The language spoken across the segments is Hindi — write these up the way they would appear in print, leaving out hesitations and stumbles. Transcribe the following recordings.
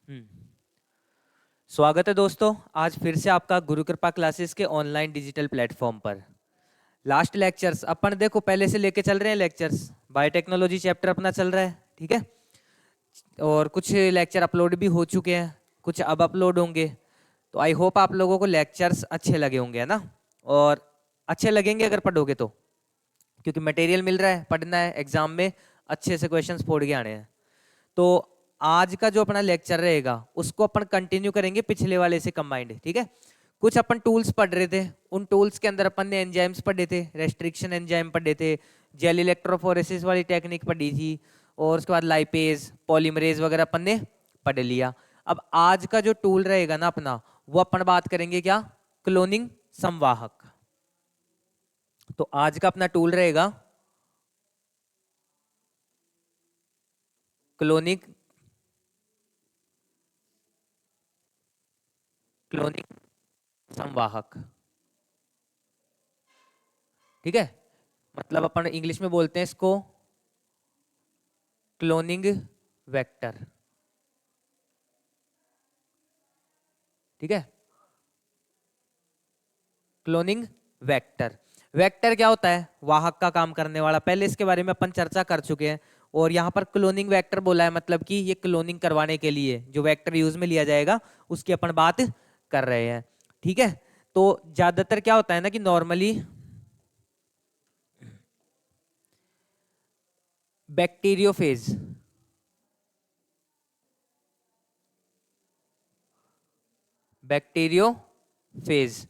हम्म, स्वागत है दोस्तों। आज फिर से आपका गुरु कृपा क्लासेस के ऑनलाइन डिजिटल प्लेटफॉर्म पर लास्ट लेक्चर्स अपन देखो पहले से लेके चल रहे हैं। लेक्चर्स बायोटेक्नोलॉजी चैप्टर अपना चल रहा है, ठीक है। और कुछ लेक्चर अपलोड भी हो चुके हैं, कुछ अब अपलोड होंगे। तो आई होप आप लोगों को लेक्चर्स अच्छे लगे होंगे, है ना। और अच्छे लगेंगे अगर पढ़ोगे तो, क्योंकि मटेरियल मिल रहा है, पढ़ना है, एग्जाम में अच्छे से क्वेश्चंस फोड़ के आने हैं। तो आज का जो अपना लेक्चर रहेगा उसको अपन कंटिन्यू करेंगे पिछले वाले से कंबाइंड, ठीक है। कुछ अपन टूल्स पढ़ रहे थे, उन टूल्स के अंदर अपन ने एंजाइम्स पढ़े थे, रेस्ट्रिक्शन एंजाइम पढ़े थे, जेल इलेक्ट्रोफोरेसिस वाली टेक्निक पढ़ी थी, और उसके बाद लाइपेज, पॉलीमरेज वगैरह अपन ने पढ़ लिया। अब आज का जो टूल रहेगा ना अपना, वो अपन बात करेंगे क्या, क्लोनिंग संवाहक। तो आज का अपना टूल रहेगा क्लोनिंग क्लोनिंग संवाहक, ठीक है। मतलब अपन इंग्लिश में बोलते हैं इसको क्लोनिंग वेक्टर, ठीक है। क्लोनिंग वेक्टर, वेक्टर क्या होता है, वाहक का काम करने वाला। पहले इसके बारे में अपन चर्चा कर चुके हैं। और यहाँ पर क्लोनिंग वेक्टर बोला है, मतलब कि ये क्लोनिंग करवाने के लिए जो वेक्टर यूज में लिया जाएगा उसकी अपन बात कर रहे हैं, ठीक है। तो ज्यादातर क्या होता है ना कि नॉर्मली बैक्टीरियोफेज, बैक्टीरियोफेज,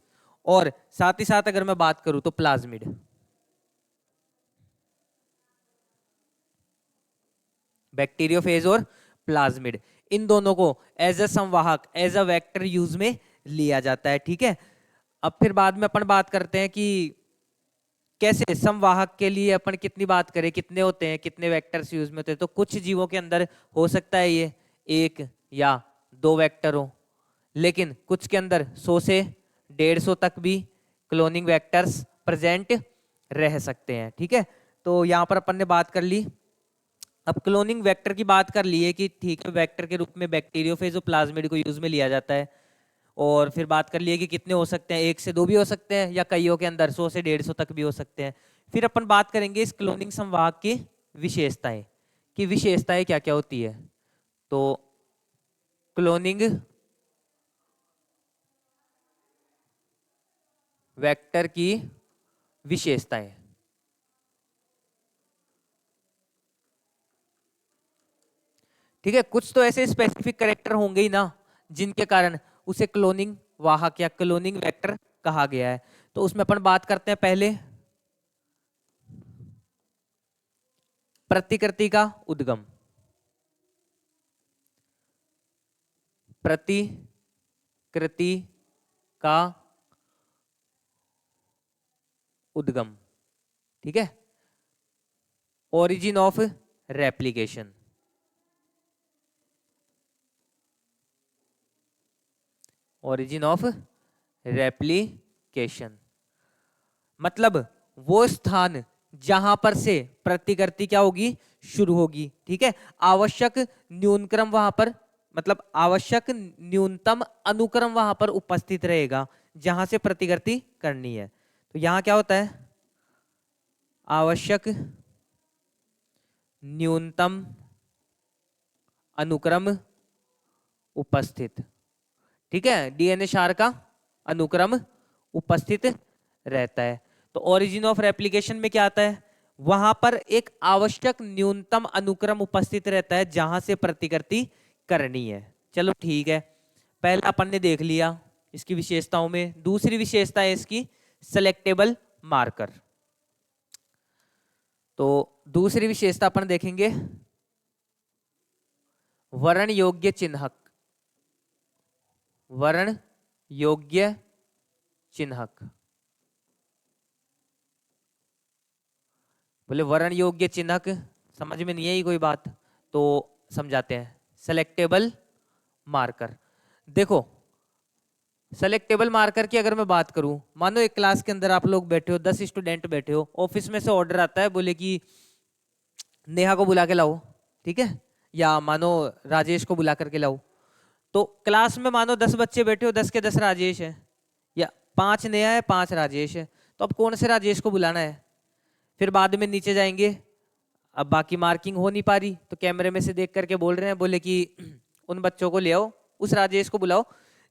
और साथ ही साथ अगर मैं बात करूं तो प्लाज्मिड, बैक्टीरियोफेज और प्लाज्मिड, इन दोनों को एज अ संवाहक, एज अ वेक्टर यूज में लिया जाता है, ठीक है। अब फिर बाद में अपन बात करते हैं कि कैसे संवाहक के लिए अपन कितनी बात करें, कितने होते हैं, कितने वेक्टर्स यूज में होते हैं। तो कुछ जीवों के अंदर हो सकता है ये एक या दो वेक्टर हो, लेकिन कुछ के अंदर 100 से 150 तक भी क्लोनिंग वेक्टर्स प्रेजेंट रह सकते हैं, ठीक है। तो यहाँ पर अपन ने बात कर ली, अब क्लोनिंग वेक्टर की बात कर ली है कि ठीक है, वेक्टर के रूप में बैक्टीरियोफेज और प्लाज्मिड को यूज में लिया जाता है। और फिर बात कर लिए कि कितने हो सकते हैं, एक से दो भी हो सकते हैं, या कईयों के अंदर 100 से 150 तक भी हो सकते हैं। फिर अपन बात करेंगे इस क्लोनिंग संवाहक की विशेषताएं, कि विशेषताएं क्या क्या होती है। तो क्लोनिंग वेक्टर की विशेषताएं, ठीक है। कुछ तो ऐसे स्पेसिफिक कैरेक्टर होंगे ही ना जिनके कारण उसे क्लोनिंग वाहक या क्लोनिंग वेक्टर कहा गया है। तो उसमें अपन बात करते हैं पहले प्रतिकृति का उद्गम, प्रतिकृति का उद्गम, ठीक है। Origin of replication, origin of replication मतलब वो स्थान जहां पर से प्रतिकृति क्या होगी, शुरू होगी, ठीक है। आवश्यक न्यूनक्रम वहां पर, मतलब आवश्यक न्यूनतम अनुक्रम वहां पर उपस्थित रहेगा जहां से प्रतिकृति करनी है। तो यहां क्या होता है, आवश्यक न्यूनतम अनुक्रम उपस्थित, ठीक है। डीएनए क्षार का अनुक्रम उपस्थित रहता है। तो ओरिजिन ऑफ रेप्लिकेशन में क्या आता है, वहां पर एक आवश्यक न्यूनतम अनुक्रम उपस्थित रहता है जहां से प्रतिकृति करनी है। चलो ठीक है, पहला अपन ने देख लिया इसकी विशेषताओं में। दूसरी विशेषता है इसकी सेलेक्टेबल मार्कर। तो दूसरी विशेषता अपन देखेंगे वर्ण योग्य चिन्हक, वर्ण योग्य चिन्हक। बोले वर्ण योग्य चिन्हक, समझ में नहीं आई कोई बात तो समझाते हैं। सेलेक्टेबल मार्कर, देखो सेलेक्टेबल मार्कर की अगर मैं बात करूं, मानो एक क्लास के अंदर आप लोग बैठे हो, 10 स्टूडेंट बैठे हो, ऑफिस में से ऑर्डर आता है, बोले कि नेहा को बुला के लाओ, ठीक है, या मानो राजेश को बुला करके लाओ। तो क्लास में मानो 10 बच्चे बैठे हो, 10 के 10 राजेश है, या 5 नेहा है 5 राजेश है, तो अब कौन से राजेश को बुलाना है? फिर बाद में नीचे जाएंगे, अब बाकी मार्किंग हो नहीं पा रही तो कैमरे में से देख करके बोल रहे हैं, बोले कि उन बच्चों को ले आओ, उस राजेश को बुलाओ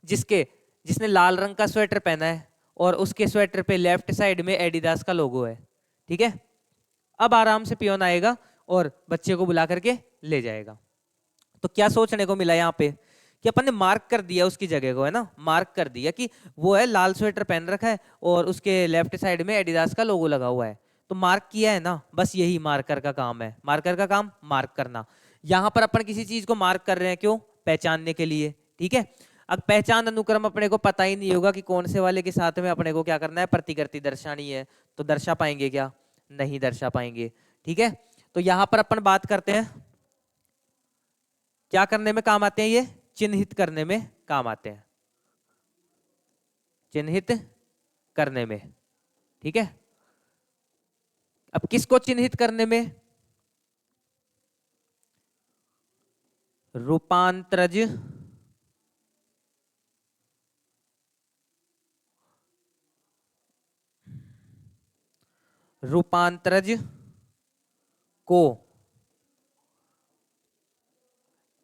जिसने लाल रंग का स्वेटर पहना है और उसके स्वेटर पे लेफ्ट साइड में एडिडास का लोगो है। ठीक है, अब आराम से पियोन आएगा और बच्चे को बुला करके ले जाएगा। तो क्या सोचने को मिला यहाँ पे कि अपन ने मार्क कर दिया उसकी जगह को, है ना, मार्क कर दिया कि वो है लाल स्वेटर पहन रखा है और उसके लेफ्ट साइड में एडिडास का लोगो लगा हुआ है, तो मार्क किया है ना, बस यही मार्कर का काम है। मार्कर का काम मार्क करना। यहाँ पर अपन किसी चीज को मार्क कर रहे हैं, क्यों? पहचानने के लिए। ठीक है, अब पहचान अनुक्रम अपने को पता ही नहीं होगा कि कौन से वाले के साथ में अपने को क्या करना है, प्रतिकृति दर्शानी है, तो दर्शा पाएंगे क्या? नहीं दर्शा पाएंगे। ठीक है, तो यहां पर अपन बात करते हैं क्या करने में काम आते हैं, ये चिन्हित करने में काम आते हैं, चिन्हित करने में। ठीक है, अब किसको चिन्हित करने में? रूपांतरज रूपांतरज को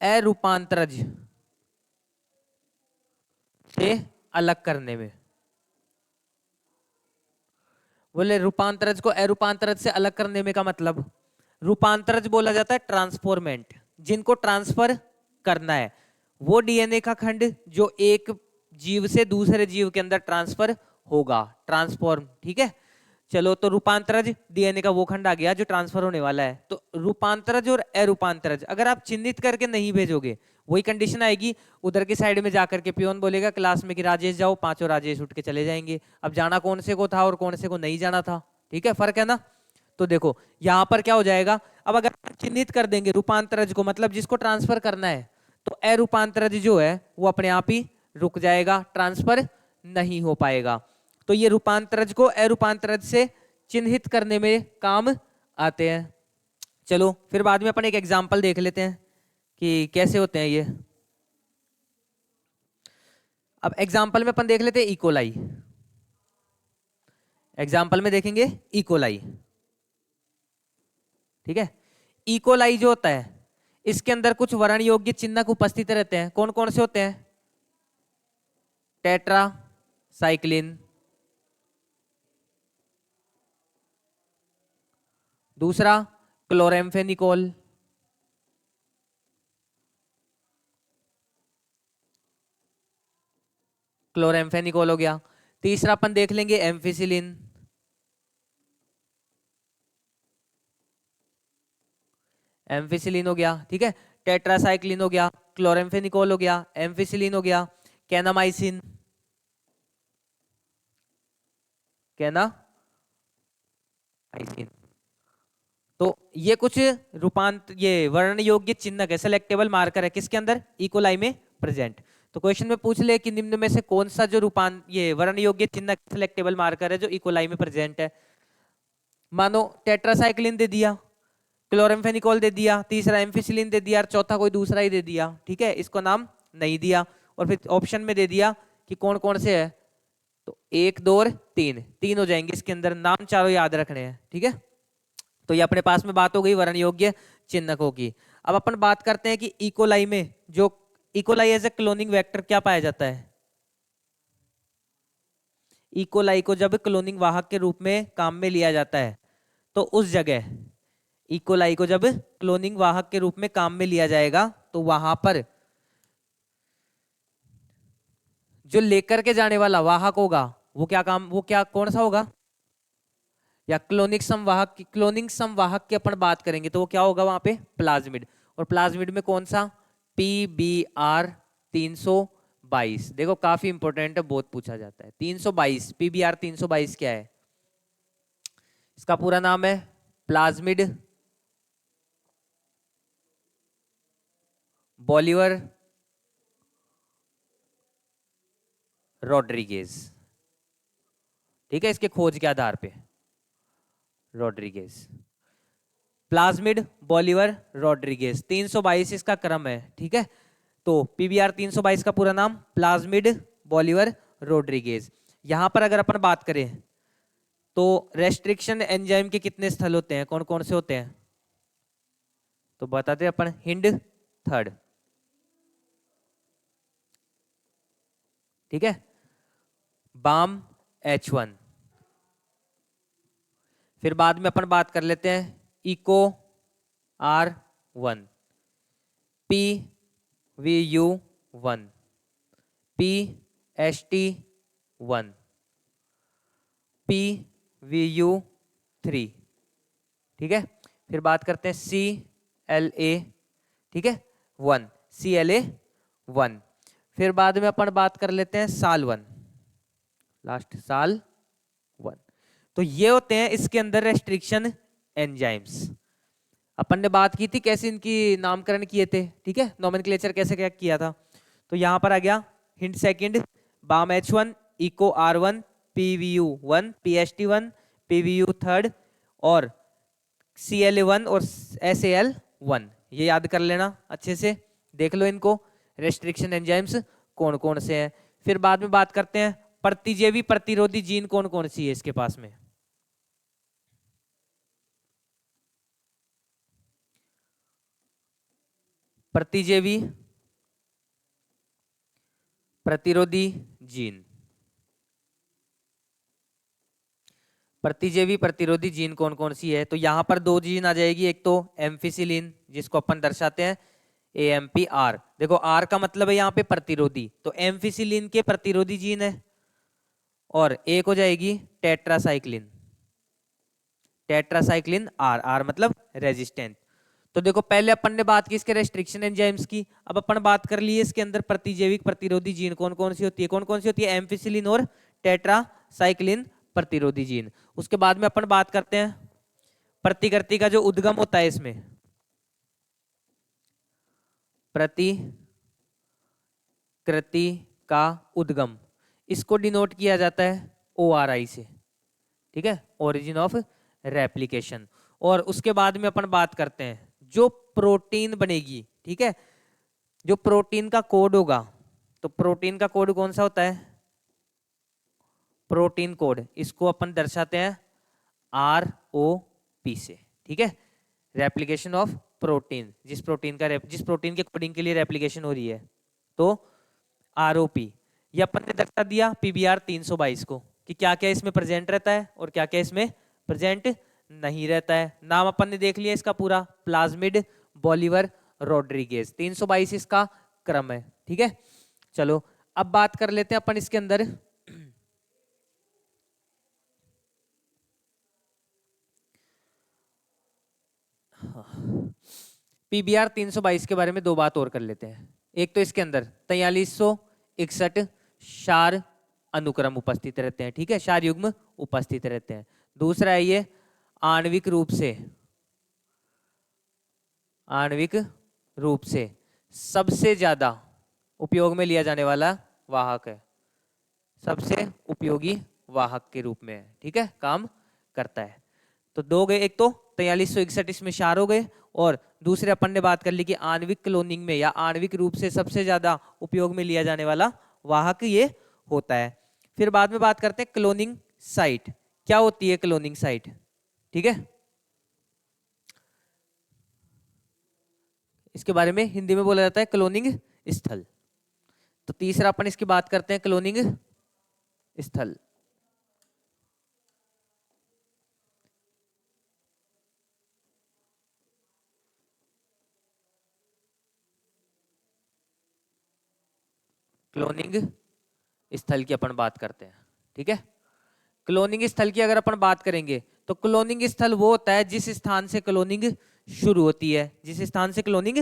अरूपांतरज से अलग करने में। बोले रूपांतरज को अरूपांतरज से अलग करने में का मतलब, रूपांतरज बोला जाता है ट्रांसफॉर्मेंट, जिनको ट्रांसफर करना है, वो डीएनए का खंड जो एक जीव से दूसरे जीव के अंदर ट्रांसफर होगा, ट्रांसफॉर्म। ठीक है, चलो, तो रूपांतरज डीएनए का वो खंड आ गया जो ट्रांसफर होने वाला है। तो रूपांतरज और अरूपांतरज अगर आप चिन्हित करके नहीं भेजोगे, वही कंडीशन आएगी, उधर की साइड में जाकर के पियोन बोलेगा क्लास में कि राजेश जाओ, पांचों राजेश उठ के चले जाएंगे। अब जाना कौन से को था और कौन से को नहीं जाना था। ठीक है, फर्क है ना। तो देखो यहां पर क्या हो जाएगा, अब अगर चिन्हित कर देंगे रूपांतरज को, मतलब जिसको ट्रांसफर करना है, तो अरूपांतरज जो है वो अपने आप ही रुक जाएगा, ट्रांसफर नहीं हो पाएगा। तो ये रूपांतरज को अरूपांतरज से चिन्हित करने में काम आते हैं। चलो फिर बाद में अपन एक एग्जांपल देख लेते हैं कि कैसे होते हैं ये। अब एग्जांपल में अपन देख लेते हैं इकोलाई। एग्जांपल में देखेंगे इकोलाई। ठीक है, इकोलाई जो होता है इसके अंदर कुछ वर्ण योग्य चिन्हक उपस्थित रहते हैं। कौन कौन से होते हैं? टेट्रा साइक्लिन, दूसरा क्लोरेम्फेनिकोल, क्लोरेम्फेनिकोल हो गया। तीसरा अपन देख लेंगे एम्फिसिलिन, एम्फिसिलिन हो गया। ठीक है, टेट्रासाइक्लिन हो गया, क्लोरेम्फेनिकोल हो गया, एम्फिसिलिन हो गया, कैनामाइसिन, कैनामाइसिन। तो ये कुछ ये वर्ण योग्य चिन्हक है, सेलेक्टेबल मार्कर है, किसके अंदर? इकोलाई में प्रेजेंट। तो क्वेश्चन में पूछ ले कि निम्न में से कौन सा जो ये वर्ण योग्य चिन्हक सेलेक्टेबल मार्कर है जो इकोलाई में प्रेजेंट है? मानो टेट्रासाइक्लिन दे दिया, क्लोरेम्फेनिकोल दे दिया, तीसरा एम्फिसिलिन दे दिया और चौथा कोई दूसरा ही दे दिया। ठीक है, इसको नाम नहीं दिया और फिर ऑप्शन में दे दिया कि कौन कौन से है, तो 1 2 और 3, 3 हो जाएंगे इसके अंदर, नाम चारों याद रखने हैं। ठीक है, तो ये अपने पास में बात हो गई वर्ण योग्य चिन्हकों की। अब अपन बात करते हैं कि इकोलाई में जो E coli as a cloning vector क्या पाया जाता है? इकोलाई को जब क्लोनिंग वाहक के रूप में काम में लिया जाता है, तो उस जगह इकोलाई को जब क्लोनिंग वाहक के रूप में काम में लिया जाएगा तो वहां पर जो लेकर के जाने वाला वाहक होगा वो क्या कौन सा होगा? या क्लोनिंग संवाहक की अपन बात करेंगे तो वो क्या होगा वहां पे? प्लाज्मिड। और प्लाज्मिड में कौन सा? PBr 322। देखो काफी इंपॉर्टेंट है, बहुत पूछा जाता है। 322 PBr 322 क्या है? इसका पूरा नाम है प्लाज्मिड बॉलिवर रॉड्रिगेज। ठीक है, इसके खोज के आधार पे रॉड्रिगेज, प्लाज्मिड बॉलिवर रॉड्रिगेज, 322 इसका क्रम है। ठीक है, तो पीबीआर 322 का पूरा नाम प्लाज्मिड बॉलिवर रोड्रिगेज। यहां पर अगर अपन बात करें तो रेस्ट्रिक्शन एंजाइम के कितने स्थल होते हैं, कौन कौन से होते हैं? तो बताते हैं अपन, हिंड थर्ड, ठीक है, बाम H1, फिर बाद में अपन बात कर लेते हैं eco R1, PVU1, PST1, PVU3, ठीक है, फिर बात करते हैं CLA, ठीक है, 1, CLA1, फिर बाद में अपन बात कर लेते हैं साल 1, लास्ट साल 1। तो ये होते हैं इसके अंदर रेस्ट्रिक्शन एंजाइम्स। अपन ने बात की थी कैसे इनकी नामकरण किए थे, ठीक है, नोमेनक्लेचर कैसे क्या किया था। तो यहां पर आ गया hint second, balm H1, eco R1, PVU1, PST1, PVU3 और CLA1 और SAL1। ये याद कर लेना अच्छे से, देख लो इनको, रेस्ट्रिक्शन एंजाइम्स कौन कौन से हैं। फिर बाद में बात करते हैं प्रतिजैवी प्रतिरोधी जीन कौन कौन सी है इसके पास में। प्रतिजैवी प्रतिरोधी जीन, प्रतिजैवी प्रतिरोधी जीन कौन कौन सी है? तो यहां पर दो जीन आ जाएगी, एक तो एम्फिसिलिन जिसको अपन दर्शाते हैं AMPR। देखो आर का मतलब है यहाँ पे प्रतिरोधी, तो एम्फिसिलिन के प्रतिरोधी जीन है। और एक हो जाएगी टेट्रासाइक्लिन, टेट्रासाइक्लिन आर, आर मतलब रेजिस्टेंट। तो देखो पहले अपन ने बात की इसके रेस्ट्रिक्शन एंजाइम्स की, अब अपन बात कर लिए इसके अंदर प्रतिजैविक प्रतिरोधी जीन कौन कौन सी होती है, कौन कौन सी होती है? एम्फिसिलिन और टेट्रासाइक्लिन प्रतिरोधी जीन। उसके बाद में अपन बात करते हैं प्रतिकृति का जो उद्गम होता है इसमें, प्रतिकृति का उद्गम, इसको डिनोट किया जाता है ORI से, ठीक है, ओरिजिन ऑफ रेप्लिकेशन। और उसके बाद में अपन बात करते हैं जो प्रोटीन बनेगी, ठीक है, जो प्रोटीन का कोड होगा, तो प्रोटीन का कोड कौन सा होता है? प्रोटीन कोड, इसको अपन दर्शाते हैं ROP से, ठीक है, रेप्लिकेशन ऑफ प्रोटीन, जिस प्रोटीन के कोडिंग के लिए रेप्लिकेशन हो रही है, तो ROP। ये अपन ने दर्शा दिया PBR 322 को कि क्या क्या इसमें प्रेजेंट रहता है और क्या क्या इसमें प्रेजेंट नहीं रहता है। नाम अपन ने देख लिया इसका पूरा, प्लाज्मिड बॉलिवर रोड्रिगेज, 322 इसका क्रम है, ठीक है। चलो अब बात कर लेते हैं अपन इसके अंदर PBR 322 के बारे में दो बात और कर लेते हैं। एक तो इसके अंदर 4361 क्षार अनुक्रम उपस्थित रहते हैं, ठीक है, क्षार युग्म उपस्थित रहते हैं। दूसरा है ये आणविक रूप से सबसे ज्यादा उपयोग में लिया जाने वाला वाहक है, सबसे उपयोगी वाहक के रूप में, ठीक है, काम करता है। तो दो गए, एक तो 4361 इसमें क्षार हो गए, और दूसरे अपन ने बात कर ली कि आणविक क्लोनिंग में या आणविक रूप से सबसे ज्यादा उपयोग में लिया जाने वाला वाहक ये होता है। फिर बाद में बात करते हैं क्लोनिंग साइट, क्या होती है क्लोनिंग साइट, ठीक है, इसके बारे में हिंदी में बोला जाता है क्लोनिंग स्थल। तो तीसरा अपन इसकी बात करते हैं क्लोनिंग स्थल। क्लोनिंग स्थल की अपन बात करते हैं, ठीक है। क्लोनिंग स्थल की अगर अपन बात करेंगे तो क्लोनिंग स्थल वो होता है जिस स्थान से क्लोनिंग शुरू होती है, जिस स्थान से क्लोनिंग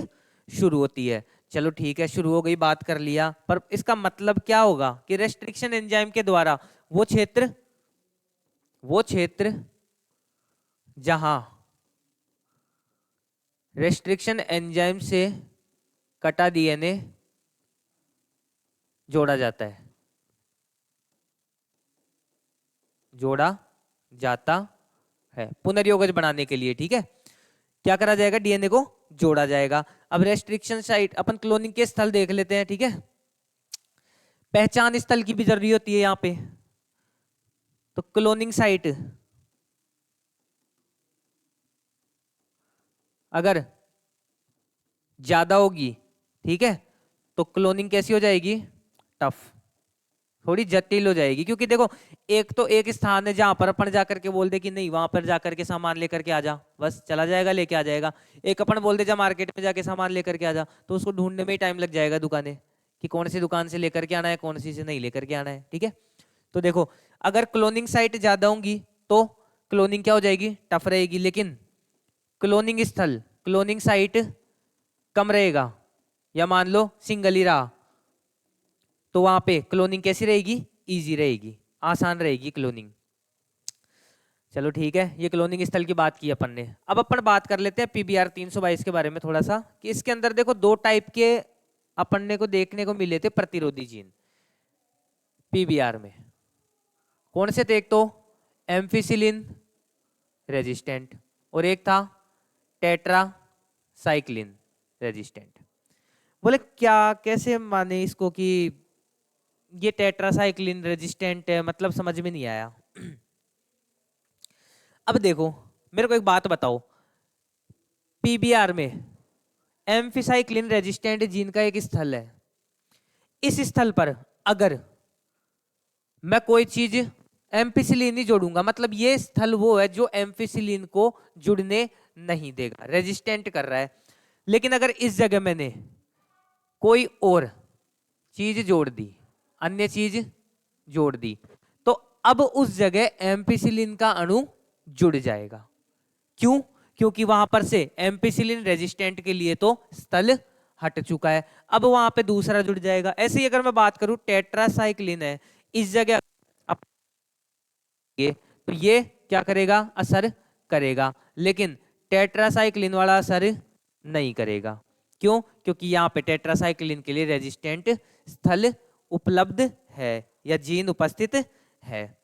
शुरू होती है। चलो ठीक है, शुरू हो गई, बात कर लिया, पर इसका मतलब क्या होगा कि रेस्ट्रिक्शन एंजाइम के द्वारा वो क्षेत्र जहां रेस्ट्रिक्शन एंजाइम से कटा DNA जोड़ा जाता है, जोड़ा जाता है पुनर्योगज बनाने के लिए, ठीक है, क्या करा जाएगा? DNA को जोड़ा जाएगा। अब रेस्ट्रिक्शन साइट अपन क्लोनिंग के स्थल देख लेते हैं, ठीक है। पहचान स्थल की भी जरूरी होती है यहाँ पे। तो क्लोनिंग साइट अगर ज्यादा होगी, ठीक है, तो क्लोनिंग कैसी हो जाएगी, टफ, थोड़ी जटिल हो जाएगी। क्योंकि देखो एक तो एक स्थान है जहां पर अपन जाकर के बोल दे कि नहीं वहां पर जाकर के सामान लेकर के आ जा, बस चला जाएगा लेके आ जाएगा। एक अपन बोल दे जा मार्केट में जाके सामान लेकर के आ जा, तो उसको ढूंढने में ही टाइम लग जाएगा दुकानें, कि कौन सी दुकान से लेकर के आना है, कौन सी से नहीं लेकर के आना है, ठीक है। तो देखो अगर क्लोनिंग साइट ज्यादा होंगी तो क्लोनिंग क्या हो जाएगी, टफ रहेगी। लेकिन क्लोनिंग स्थल, क्लोनिंग साइट कम रहेगा, या मान लो सिंगल ही रहा, तो वहां पे क्लोनिंग कैसी रहेगी, इजी रहेगी, आसान रहेगी क्लोनिंग। चलो ठीक है, ये क्लोनिंग स्थल की बात की अपन ने। अब अपन बात कर लेते हैं पीबीआर 322 के बारे में थोड़ा सा, कि इसके अंदर देखो दो टाइप के अपन ने को देखने को मिले थे प्रतिरोधी जीन पीबीआर में। कौन से थे, एक तो एम्फिसिलिन रेजिस्टेंट और एक था टेट्रासाइक्लिन रेजिस्टेंट। बोले क्या, कैसे माने इसको कि ये टेट्रासाइक्लिन रेजिस्टेंट है, मतलब समझ में नहीं आया। अब देखो मेरे को एक बात बताओ, पीबीआर में एम्फिसाइक्लिन रेजिस्टेंट जीन का एक स्थल है, इस स्थल पर अगर मैं कोई चीज एम्फिसिलिन ही जोड़ूंगा, मतलब ये स्थल वो है जो एम्फिसिलिन को जुड़ने नहीं देगा, रेजिस्टेंट कर रहा है। लेकिन अगर इस जगह मैंने कोई और चीज जोड़ दी, अन्य चीज जोड़ दी, तो अब उस जगह एम्पिसिलिन का अणु जुड़ जाएगा। क्यों, क्योंकि वहां पर से एम्पिसिलिन रेजिस्टेंट के लिए तो स्थल हट चुका है, अब वहां पे दूसरा जुड़ जाएगा। ऐसे ही अगर मैं बात करूं टेट्रासाइक्लिन है, इस जगह तो ये क्या करेगा, असर करेगा, लेकिन टेट्रासाइक्लिन वाला असर नहीं करेगा। क्यों, क्योंकि यहाँ पे टेट्रासाइक्लिन के लिए रेजिस्टेंट स्थल उपलब्ध है या जीन उपस्थित है।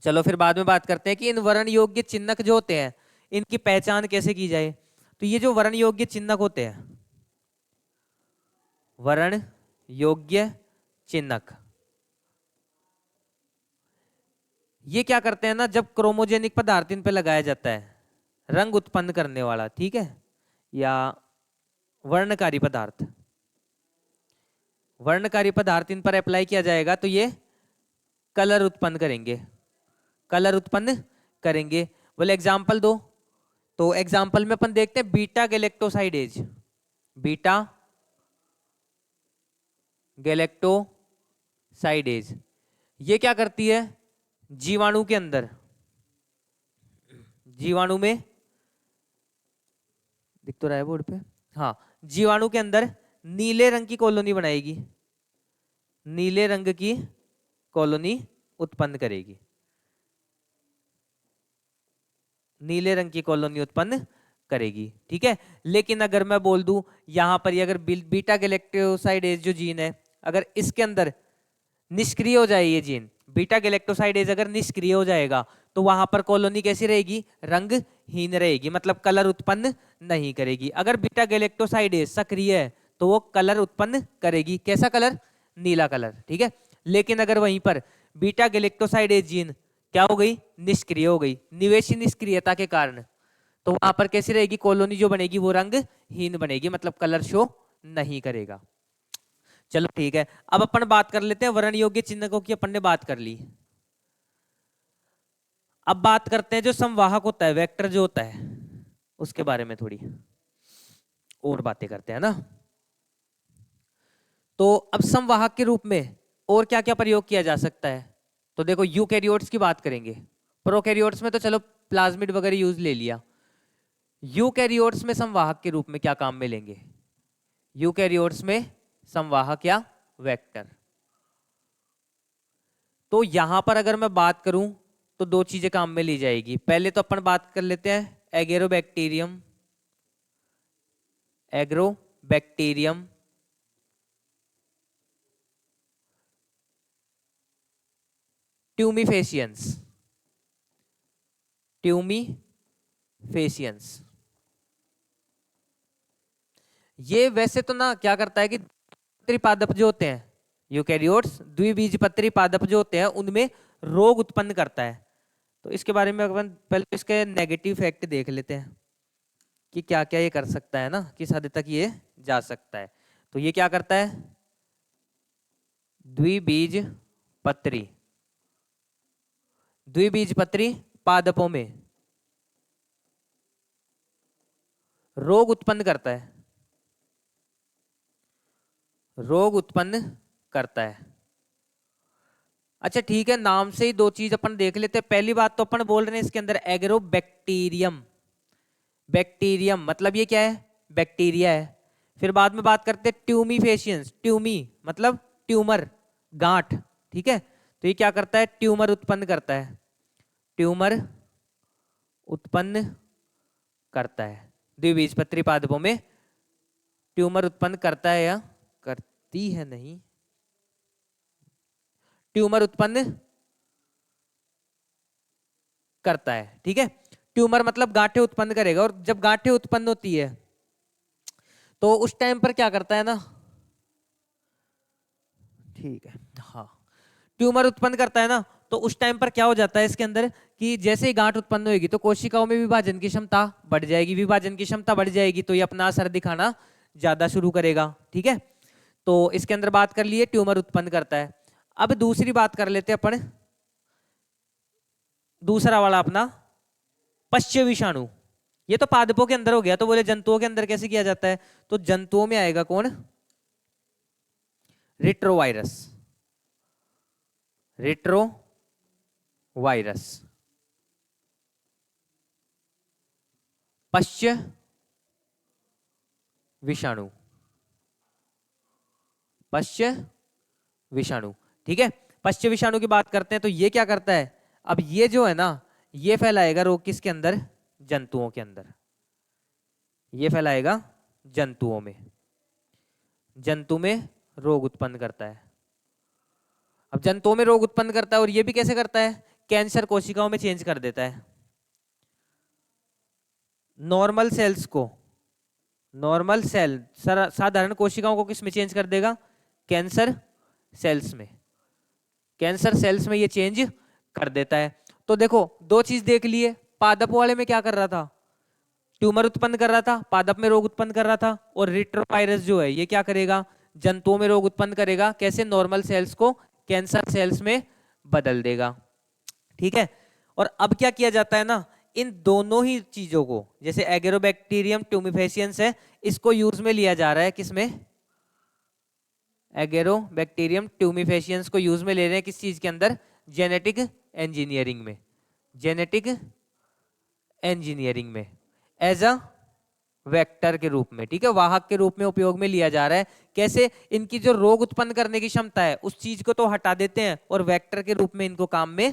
चलो फिर बाद में बात करते हैं कि इन वर्ण योग्य चिन्हक जो होते हैं इनकी पहचान कैसे की जाए। तो ये जो वर्ण योग्य चिन्हक होते हैं, वर्ण योग्य चिन्हक, ये क्या करते हैं ना, जब क्रोमोजेनिक पदार्थ इन पे लगाया जाता है, रंग उत्पन्न करने वाला, ठीक है, या वर्णकारी पदार्थ, वर्णकारी पदार्थ इन पर अप्लाई किया जाएगा तो ये कलर उत्पन्न करेंगे, कलर उत्पन्न करेंगे। बोले एग्जाम्पल दो, तो एग्जाम्पल में अपन देखते हैं बीटा गैलेक्टोसाइडेज, बीटा गैलेक्टोसाइडेज ये क्या करती है, जीवाणु के अंदर, जीवाणु में दिख तो रहा है बोर्ड पे, हाँ, जीवाणु के अंदर नीले रंग की कॉलोनी बनाएगी, नीले रंग की कॉलोनी उत्पन्न करेगी, नीले रंग की कॉलोनी उत्पन्न करेगी, ठीक है। लेकिन अगर मैं बोल दूं यहां पर अगर बीटा गैलेक्टोसाइडेज जो जीन है अगर इसके अंदर निष्क्रिय हो जाए, ये जीन बीटा गैलेक्टोसाइडेज अगर निष्क्रिय हो जाएगा तो वहां पर कॉलोनी कैसी रहेगी, रंगहीन रहेगी, मतलब कलर उत्पन्न नहीं करेगी। अगर बीटा गैलेक्टोसाइडेज सक्रिय है तो वो कलर उत्पन्न करेगी, कैसा कलर, नीला कलर, ठीक है। लेकिन अगर वहीं पर बीटा गैलेक्टोसाइडेज जीन क्या हो गई, निष्क्रिय हो गई, निवेशी निष्क्रियता के कारण, तो वहां पर कैसी रहेगी, कॉलोनी जो बनेगी वो रंगहीन बनेगी, मतलब कलर शो नहीं करेगा। चलो ठीक है, अब अपन बात कर लेते हैं वर्ण योग्य चिन्हकों की, अपन ने बात कर ली। अब बात करते हैं जो संवाहक होता है, वेक्टर जो होता है, उसके बारे में थोड़ी और बातें करते हैं ना। तो अब संवाहक के रूप में और क्या क्या प्रयोग किया जा सकता है, तो देखो यूकैरियोट्स की बात करेंगे, प्रोकैरियोट्स में तो चलो प्लाज्मिड वगैरह यूज ले लिया, यूकैरियोट्स में संवाहक के रूप में क्या काम में लेंगे, यूकैरियोट्स में संवाहक या वेक्टर। तो यहां पर अगर मैं बात करूं तो दो चीजें काम में ली जाएगी। पहले तो अपन बात कर लेते हैं एगेरोबैक्टीरियम, एग्रोबैक्टीरियम, ट्यूमीफेशियंस, ट्यूमीफेशियंस, ये वैसे तो ना क्या करता है कि द्विबीजपत्री पादप जो होते हैं यूकैरियोट्स, द्विबीजपत्री पादप जो होते हैं उनमें रोग उत्पन्न करता है। तो इसके बारे में अपन पहले इसके नेगेटिव फैक्ट देख लेते हैं कि क्या क्या ये कर सकता है ना, किस हद तक ये जा सकता है। तो ये क्या करता है, द्विबीजपत्री द्विबीजपत्री पादपों में रोग उत्पन्न करता है, रोग उत्पन्न करता है। अच्छा ठीक है, नाम से ही दो चीज अपन देख लेते हैं। पहली बात तो अपन बोल रहे हैं इसके अंदर एग्रोबैक्टीरियम। बैक्टीरियम मतलब ये क्या है, बैक्टीरिया है। फिर बाद में बात करते हैं ट्यूमीफेशियंस, ट्यूमी मतलब ट्यूमर, गांठ, ठीक है। तो ये क्या करता है, ट्यूमर उत्पन्न करता है, ट्यूमर उत्पन्न करता है। द्विबीजपत्री पादपों में ट्यूमर उत्पन्न करता है या करती है, नहीं, ट्यूमर उत्पन्न करता है, ठीक है। ट्यूमर मतलब गांठें उत्पन्न करेगा, और जब गांठें उत्पन्न होती है तो उस टाइम पर क्या करता है ना, ठीक है, हाँ, ट्यूमर उत्पन्न करता है ना, तो उस टाइम पर क्या हो जाता है इसके अंदर कि जैसे ही गांठ उत्पन्न होगी तो कोशिकाओं में विभाजन की क्षमता बढ़ जाएगी, विभाजन की क्षमता बढ़ जाएगी तो ये अपना असर दिखाना ज्यादा शुरू करेगा, ठीक है। तो इसके अंदर बात कर लिए ट्यूमर उत्पन्न करता है। अब दूसरी बात कर लेते हैं अपन, दूसरा वाला अपना पश्च विषाणु। ये तो पादपों के अंदर हो गया, तो बोले जंतुओं के अंदर कैसे किया जाता है, तो जंतुओं में आएगा कौन, रेट्रोवायरस, रेट्रोवायरस, पश्च विषाणु, पश्च विषाणु, ठीक है। पश्च विषाणु की बात करते हैं तो ये क्या करता है, अब ये जो है ना, ये फैलाएगा रोग किसके अंदर, जंतुओं के अंदर, ये फैलाएगा जंतुओं में, जंतु में रोग उत्पन्न करता है। अब जंतुओं में रोग उत्पन्न करता है, और ये भी कैसे करता है, कैंसर कोशिकाओं में चेंज कर देता है। नॉर्मल सेल्स को, नॉर्मल सेल साधारण कोशिकाओं को किस में चेंज कर देगा, कैंसर सेल्स में, कैंसर सेल्स में ये चेंज कर देता है। तो देखो दो चीज देख लिए, पादप वाले में क्या कर रहा था, ट्यूमर उत्पन्न कर रहा था, पादप में रोग उत्पन्न कर रहा था, और रेट्रोवायरस जो है ये क्या करेगा, जंतुओं में रोग उत्पन्न करेगा, कैसे, नॉर्मल सेल्स को कैंसर सेल्स में बदल देगा, ठीक है। और अब क्या किया जाता है ना, इन दोनों ही चीजों को, जैसे एगेरोबैक्टीरियम ट्यूमिफेसियंस है, इसको यूज में लिया जा रहा है किसमें, एगेरोबैक्टीरियम ट्यूमिफेसियंस को यूज में ले रहे हैं किस चीज के अंदर, जेनेटिक इंजीनियरिंग में, जेनेटिक इंजीनियरिंग में एज अ वेक्टर के रूप में, ठीक है, वाहक के रूप में उपयोग में लिया जा रहा है। कैसे, इनकी जो रोग उत्पन्न करने की क्षमता है उस चीज को तो हटा देते हैं, और वेक्टर के रूप में इनको काम में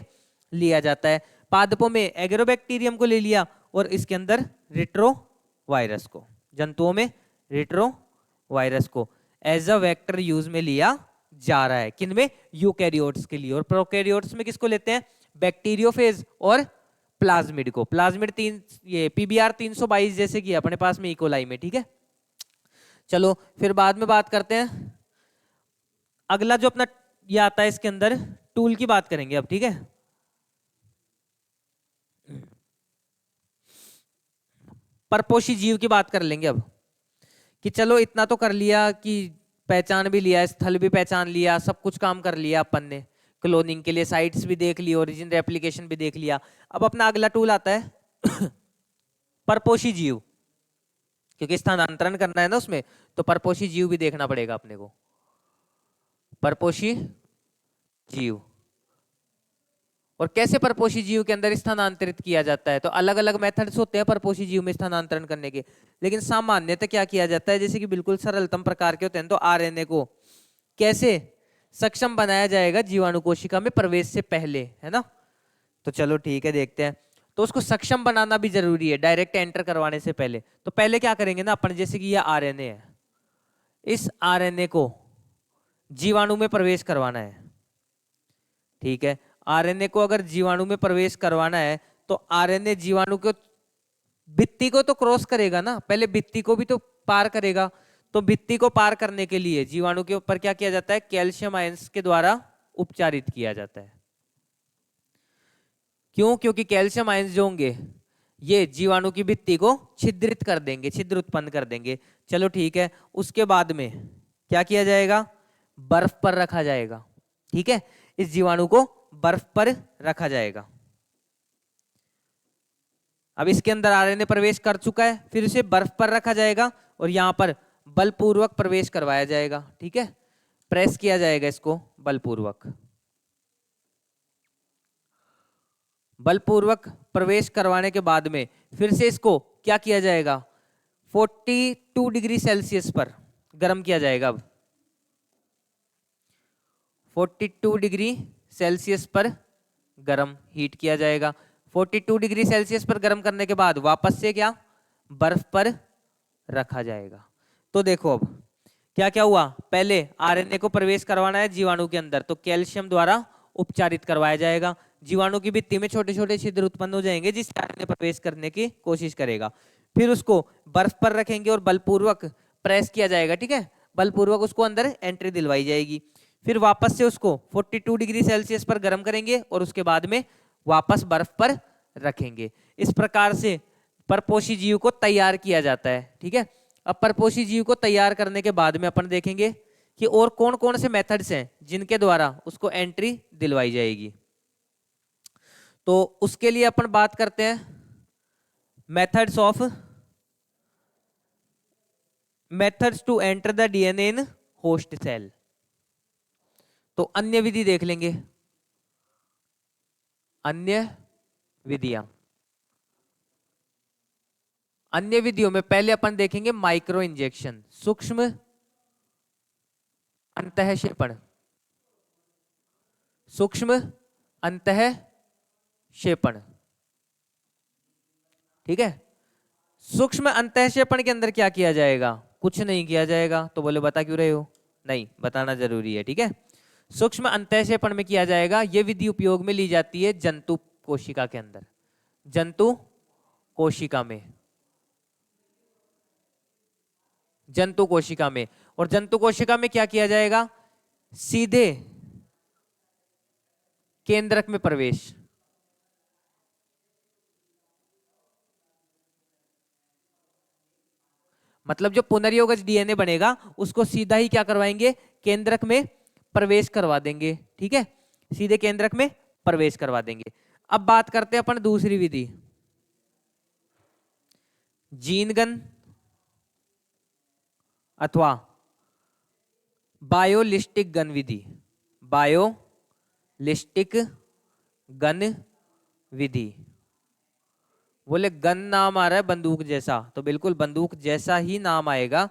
लिया जाता है। पादपों में एगेरोबैक्टीरियम को ले लिया, और इसके अंदर रेट्रोवायरस को, जंतुओं में रेट्रोवायरस को एज अ वेक्टर यूज में लिया जा रहा है, किनमें, यूकैरियोट्स के लिए। और प्रोकैरियोट्स में किसको लेते हैं, बैक्टीरियोफेज और प्लाज्मिड को। प्लाज्मिड ये पीबीआर 322 जैसे कि अपने पास में इकोलाई में, ठीक है। चलो फिर बाद में बात करते हैं, अगला जो अपना ये आता है इसके अंदर टूल की बात करेंगे अब, ठीक है। परपोषी जीव की बात कर लेंगे अब, कि चलो इतना तो कर लिया कि पहचान भी लिया, स्थल भी पहचान लिया, सब कुछ काम कर लिया अपन ने, क्लोनिंग के लिए साइट्स भी देख ली, ओरिजिन रेप्लिकेशन भी देख लिया। अब अपना अगला टूल आता है परपोषी जीव, क्योंकि स्थानांतरण करना है ना उसमें, तो परपोषी जीव भी देखना पड़ेगा अपने को, परपोषी जीव। और कैसे परपोषी जीव के अंदर स्थानांतरित किया जाता है, तो अलग अलग मेथड्स होते हैं परपोषी जीव में स्थानांतरण करने के, लेकिन सामान्यतः क्या किया जाता है, जैसे कि बिल्कुल सरलतम प्रकार के होते हैं, तो आरएनए को कैसे सक्षम बनाया जाएगा जीवाणु कोशिका में प्रवेश से पहले, है ना। तो चलो ठीक है, देखते हैं। तो उसको सक्षम बनाना भी जरूरी है डायरेक्ट एंटर करवाने से पहले। तो पहले क्या करेंगे ना अपन, जैसे कि यह आरएनए है, इस आरएनए को जीवाणु में प्रवेश करवाना है, ठीक है। आरएनए को अगर जीवाणु में प्रवेश करवाना है तो आरएनए जीवाणु को भित्ति को तो क्रॉस करेगा ना, पहले भित्ति को भी तो पार करेगा। तो भित्ति को पार करने के लिए जीवाणु के ऊपर क्या किया जाता है, कैल्शियम आयंस के द्वारा उपचारित किया जाता है। क्यों? क्योंकि कैल्शियम आयंस जो होंगे ये जीवाणु की भित्ति को छिद्रित कर देंगे, छिद्र उत्पन्न कर देंगे। चलो ठीक है, उसके बाद में क्या किया जाएगा, बर्फ पर रखा जाएगा। ठीक है, इस जीवाणु को बर्फ पर रखा जाएगा। अब इसके अंदर आरएनए प्रवेश कर चुका है, फिर इसे बर्फ पर रखा जाएगा और यहां पर बलपूर्वक प्रवेश करवाया जाएगा। ठीक है, प्रेस किया जाएगा इसको बलपूर्वक। बलपूर्वक प्रवेश करवाने के बाद में फिर से इसको क्या किया जाएगा, 42 डिग्री सेल्सियस पर गर्म किया जाएगा। अब 42 डिग्री सेल्सियस पर गर्म हीट किया जाएगा। 42 डिग्री सेल्सियस पर गर्म करने के बाद वापस से क्या, बर्फ पर रखा जाएगा। तो देखो अब क्या क्या हुआ, पहले आरएनए को प्रवेश करवाना है जीवाणु के अंदर, तो कैल्शियम द्वारा उपचारित करवाया जाएगा। जीवाणु की भित्ति में छोटे छोटे छिद्र उत्पन्न हो जाएंगे जिससे आरएनए प्रवेश करने की कोशिश करेगा। फिर उसको बर्फ पर रखेंगे और बलपूर्वक प्रेस किया जाएगा। ठीक है, बलपूर्वक उसको अंदर एंट्री दिलवाई जाएगी। फिर वापस से उसको 42 डिग्री सेल्सियस पर गर्म करेंगे और उसके बाद में वापस बर्फ पर रखेंगे। इस प्रकार से परपोषी जीव को तैयार किया जाता है। ठीक है, अब परपोषी जीव को तैयार करने के बाद में अपन देखेंगे कि और कौन कौन से मेथड्स हैं जिनके द्वारा उसको एंट्री दिलवाई जाएगी। तो उसके लिए अपन बात करते हैं methods to enter the DNA in host cell. तो अन्य विधि देख लेंगे, अन्य विधियां। अन्य विधियों में पहले अपन देखेंगे माइक्रो इंजेक्शन, सूक्ष्म अंतःक्षेपण। सूक्ष्म अंतःक्षेपण। ठीक है, सूक्ष्म अंतःक्षेपण के अंदर क्या किया जाएगा, कुछ नहीं किया जाएगा। तो बोले बता क्यों रहे हो, नहीं बताना जरूरी है। ठीक है, सूक्ष्म अंतःक्षेपण में किया जाएगा, यह विधि उपयोग में ली जाती है जंतु कोशिका के अंदर, जंतु कोशिका में, जंतु कोशिका में। और जंतु कोशिका में क्या किया जाएगा, सीधे केंद्रक में प्रवेश। मतलब जो पुनर्योगज डीएनए बनेगा उसको सीधा ही क्या करवाएंगे, केंद्रक में प्रवेश करवा देंगे। ठीक है, सीधे केंद्रक में प्रवेश करवा देंगे। अब बात करते हैं अपन दूसरी विधि, जीन गन अथवा बायोलिस्टिक गन विधि। बायोलिस्टिक गन विधि। बोले गन नाम आ रहा है बंदूक जैसा, तो बिल्कुल बंदूक जैसा ही नाम आएगा।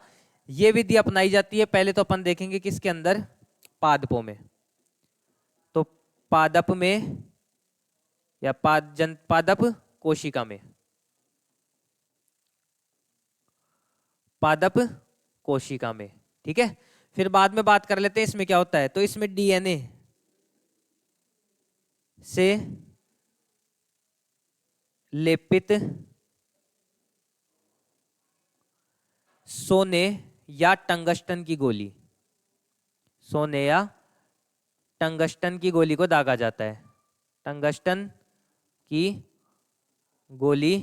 यह विधि अपनाई जाती है, पहले तो अपन देखेंगे किसके अंदर, पादपों में। तो पादप में या पादप कोशिका में, पादप कोशिका में। ठीक है, फिर बाद में बात कर लेते हैं इसमें क्या होता है। तो इसमें डीएनए से लेपित सोने या टंगस्टन की गोली, सोने या टंगस्टन की गोली को दागा जाता है। टंगस्टन की गोली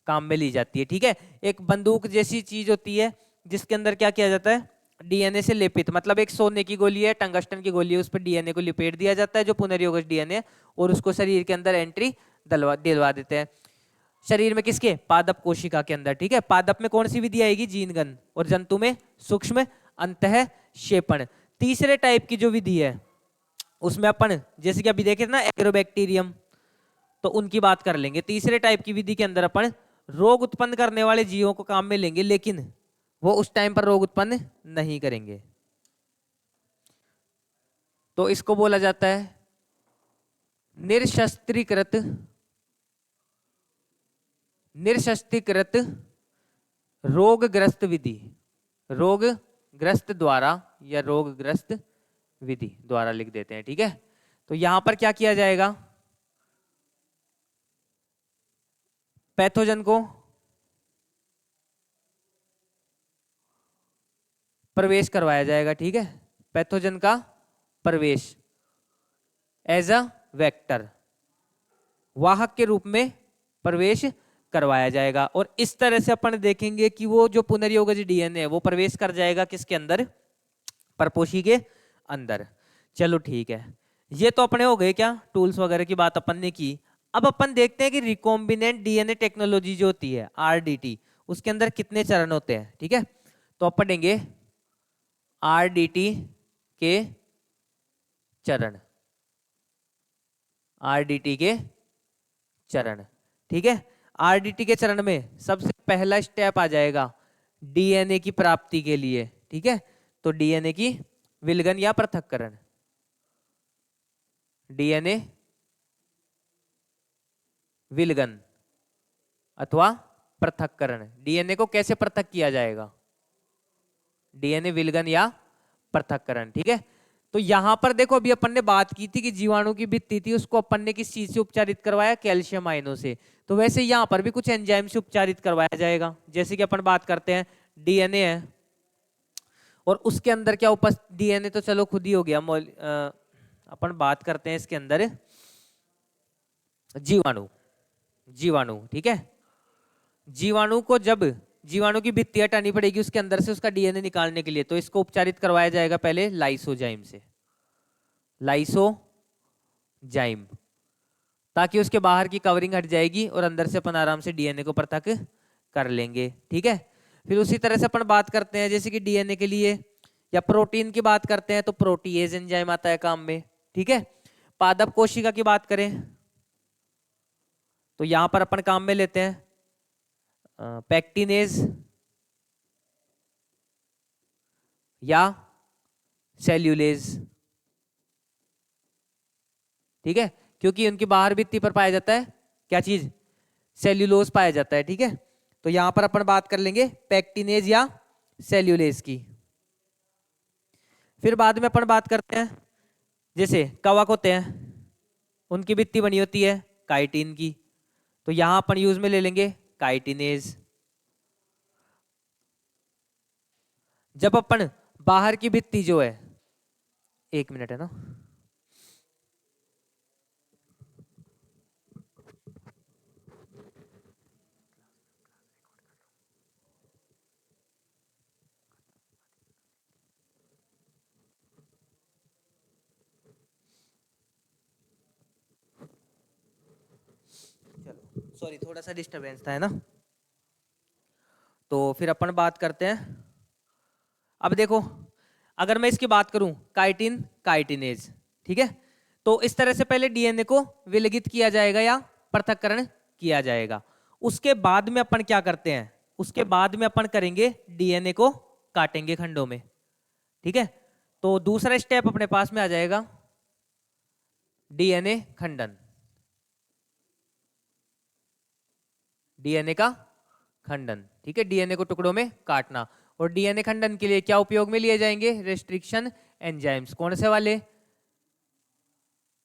काम में ली जाती है। ठीक है, एक बंदूक जैसी चीज होती है जिसके अंदर क्या किया जाता है, डीएनए से लेपित, मतलब एक सोने की गोली है, टंगस्टन की गोली है, उस पर डीएनए को लिपेट दिया जाता है जो पुनर्योगज डीएनए, और उसको शरीर के अंदर एंट्री दिलवा देते हैं। शरीर में किसके, पादप कोशिका के अंदर। ठीक है, पादप में कौन सी विधि आएगी, जीन गन, और जंतु में सूक्ष्म अंतःक्षेपण। तीसरे टाइप की जो विधि है उसमें अपन जैसे कि अभी देखे ना एग्रोबैक्टीरियम, तो उनकी बात कर लेंगे। तीसरे टाइप की विधि के अंदर अपन रोग उत्पन्न करने वाले जीवों को काम में लेंगे, लेकिन वो उस टाइम पर रोग उत्पन्न नहीं करेंगे। तो इसको बोला जाता है निरशस्त्रीकृत रोगग्रस्त विधि, रोगग्रस्त द्वारा या रोगग्रस्त विधि द्वारा लिख देते हैं। ठीक है, तो यहां पर क्या किया जाएगा, पैथोजन को प्रवेश करवाया जाएगा, ठीक है, पैथोजन का प्रवेश एज अ वेक्टर, वाहक के रूप में प्रवेश करवाया जाएगा। और इस तरह से अपन देखेंगे कि वो जो पुनर्योगज डीएनए है वो प्रवेश कर जाएगा किसके अंदर, परपोषी के अंदर। चलो ठीक है, ये तो अपने हो गए क्या, टूल्स वगैरह की बात अपन ने की। अब अपन देखते हैं कि रिकॉम्बिनेंट डीएनए टेक्नोलॉजी जो होती है आरडीटी, उसके अंदर कितने चरण होते हैं, ठीक है। तो अपन पढ़ेंगे आरडीटी के चरण, आरडीटी के चरण, ठीक है। आरडीटी के चरण में सबसे पहला स्टेप आ जाएगा डीएनए की प्राप्ति के लिए, ठीक है। तो डीएनए की विलगन या पृथक्करण, डीएनए विलगन अथवा पृथक्करण। डीएनए को कैसे पृथक किया जाएगा, डीएनए विलगन या पृथक्करण, ठीक है। तो यहां पर देखो अभी अपन ने बात की थी कि जीवाणु की भित्ति थी उसको अपन ने किस चीज से उपचारित करवाया, कैल्शियम आयनों से। तो वैसे यहां पर भी कुछ एंजाइम से उपचारित करवाया जाएगा। जैसे कि अपन बात करते हैं डीएनए है और उसके अंदर क्या उपस्थित, डीएनए तो चलो खुद ही हो गया, अपन बात करते हैं इसके अंदर जीवाणु, जीवाणु, ठीक है। जीवाणु को जब जीवाणु की भित्ति हटानी पड़ेगी उसके अंदर से उसका डीएनए निकालने के लिए, तो इसको उपचारित करवाया जाएगा पहले लाइसोजाइम से, लाइसोजाइम, ताकि उसके बाहर की कवरिंग हट जाएगी और अंदर से अपन आराम से डीएनए को पृथक कर लेंगे, ठीक है। फिर उसी तरह से अपन बात करते हैं जैसे कि डीएनए के लिए या प्रोटीन की बात करते हैं तो प्रोटीएज एंजाइम आता है काम में, ठीक है। पादप कोशिका की बात करें तो यहां पर अपन काम में लेते हैं पैक्टिनेज या सेल्यूलेज, ठीक है, क्योंकि उनकी बाहर भित्ति पर पाया जाता है क्या चीज, सेल्यूलोज पाया जाता है, ठीक है। तो यहां पर अपन बात कर लेंगे पैक्टिनेज या सेल्यूलेज की। फिर बाद में अपन बात करते हैं जैसे कवक होते हैं, उनकी भित्ति बनी होती है काइटिन की, तो यहां अपन यूज में ले लेंगे काइटिनेज। जब अपन बाहर की भित्ति जो है, एक मिनट है ना, चलो सॉरी थोड़ा सा डिस्टरबेंस था, है ना। तो फिर अपन बात करते हैं, अब देखो अगर मैं इसकी बात करूं काइटिन काइटिनेज, ठीक है। तो इस तरह से पहले डीएनए को विलगित किया जाएगा या पृथक्करण किया जाएगा। उसके बाद में अपन क्या करते हैं, उसके बाद में अपन करेंगे डीएनए को काटेंगे खंडों में, ठीक है। तो दूसरा स्टेप अपने पास में आ जाएगा डीएनए खंडन, डीएनए का खंडन, ठीक है, डीएनए को टुकड़ों में काटना। और डीएनए खंडन के लिए क्या उपयोग में लिए जाएंगे, रेस्ट्रिक्शन एंजाइम्स, कौन से वाले,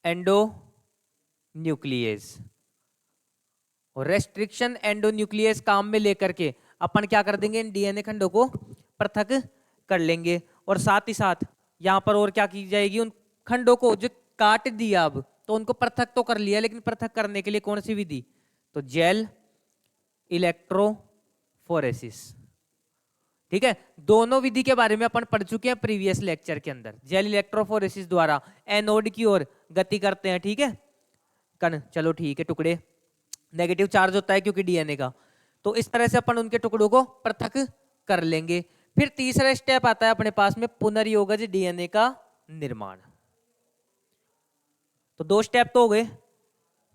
एंडो न्यूक्लियस। और रेस्ट्रिक्शन एंडो न्यूक्लियस काम में लेकर के अपन क्या कर देंगे, इन डीएनए खंडों को पृथक कर लेंगे। और साथ ही साथ यहां पर और क्या की जाएगी, उन खंडों को जो काट दिया अब तो उनको पृथक तो कर लिया, लेकिन पृथक करने के लिए कौन सी विधि, तो जेल इलेक्ट्रोफोरेसिस, ठीक है। दोनों विधि के बारे में अपन पढ़ चुके हैं प्रीवियस लेक्चर के अंदर। जेल इलेक्ट्रोफोरेसिस द्वारा एनोड की ओर गति करते हैं, ठीक है, कण, चलो ठीक है, टुकड़े नेगेटिव चार्ज होता है क्योंकि डीएनए का, तो इस तरह से अपन उनके टुकड़ों को पृथक कर लेंगे। फिर तीसरा स्टेप आता है अपने पास में पुनर्योगज डीएनए का निर्माण। तो दो स्टेप तो हो गए,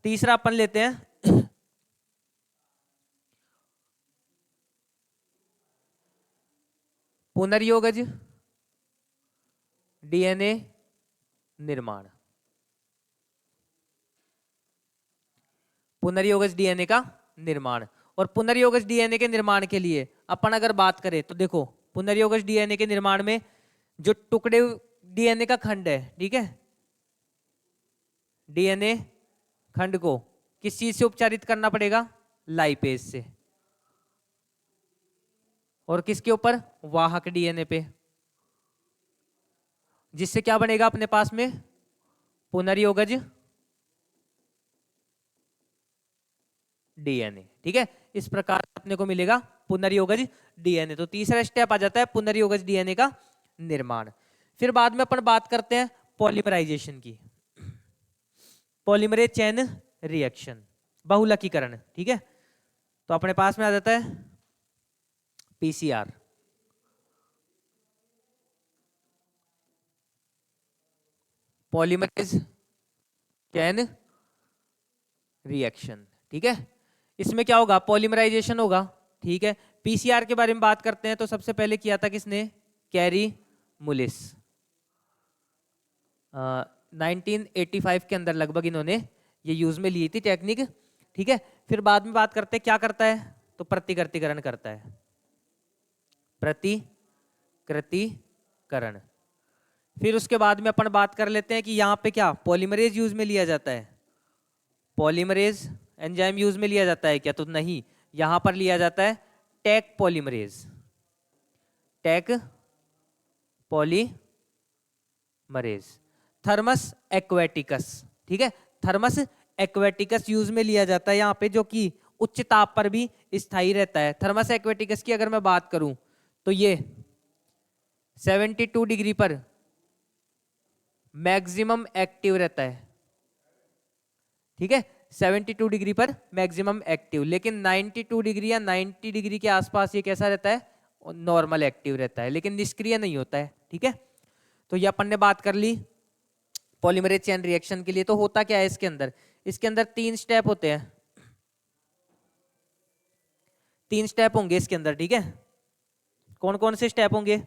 तीसरा अपन लेते हैं पुनर्योगज डीएनए निर्माण, पुनर्योगज डीएनए का निर्माण। और पुनर्योगज डीएनए के निर्माण के लिए अपन अगर बात करें तो देखो पुनर्योगज डीएनए के निर्माण में जो टुकड़े डीएनए का खंड है, ठीक है, डीएनए खंड को किस चीज से उपचारित करना पड़ेगा, लाइपेज से। और किसके ऊपर, वाहक डीएनए पे, जिससे क्या बनेगा अपने पास में, पुनर्योगज डीएनए। ठीक है, इस प्रकार अपने को मिलेगा पुनर्योगज डीएनए। तो तीसरा स्टेप आ जाता है पुनर्योगज डीएनए का निर्माण। फिर बाद में अपन बात करते हैं पॉलीमराइजेशन की, पॉलीमरेज चेन रिएक्शन, बहुलकीकरण। ठीक है, तो अपने पास में आ जाता है पीसीआर, पॉलीमरेज चेन रिएक्शन। ठीक है, इसमें क्या होगा, पॉलीमराइजेशन होगा। ठीक है, पीसीआर के बारे में बात करते हैं तो सबसे पहले किया था किसने, कैरी मुलिस। 1985 के अंदर लगभग इन्होंने ये यूज में ली थी टेक्निक। ठीक है, फिर बाद में बात करते हैं क्या करता है, तो प्रतिकृतिकरण करता है, प्रतिकृतिकरण। फिर उसके बाद में अपन बात कर लेते हैं कि यहाँ पे क्या पॉलीमरेज यूज में लिया जाता है, पॉलीमरेज एंजाइम यूज में लिया जाता है क्या, तो नहीं, यहां पर लिया जाता है Taq polymerase, Taq polymerase, Thermus aquaticus. ठीक है, थर्मस एक्वेटिकस यूज में लिया जाता है यहाँ पे, जो कि उच्च ताप पर भी स्थायी रहता है। थर्मस एक्वेटिकस की अगर मैं बात करूं तो ये 72 डिग्री पर मैक्सिमम एक्टिव रहता है। ठीक है, 72 डिग्री पर मैक्सिमम एक्टिव, लेकिन 92 डिग्री या 90 डिग्री के आसपास ये कैसा रहता है, नॉर्मल एक्टिव रहता है, लेकिन निष्क्रिय नहीं होता है। ठीक है, तो ये अपन ने बात कर ली पॉलीमरेज चेन रिएक्शन के लिए। तो होता क्या है इसके अंदर, इसके अंदर 3 स्टेप होते हैं, 3 स्टेप होंगे इसके अंदर। ठीक है, कौन कौन से स्टेप होंगे,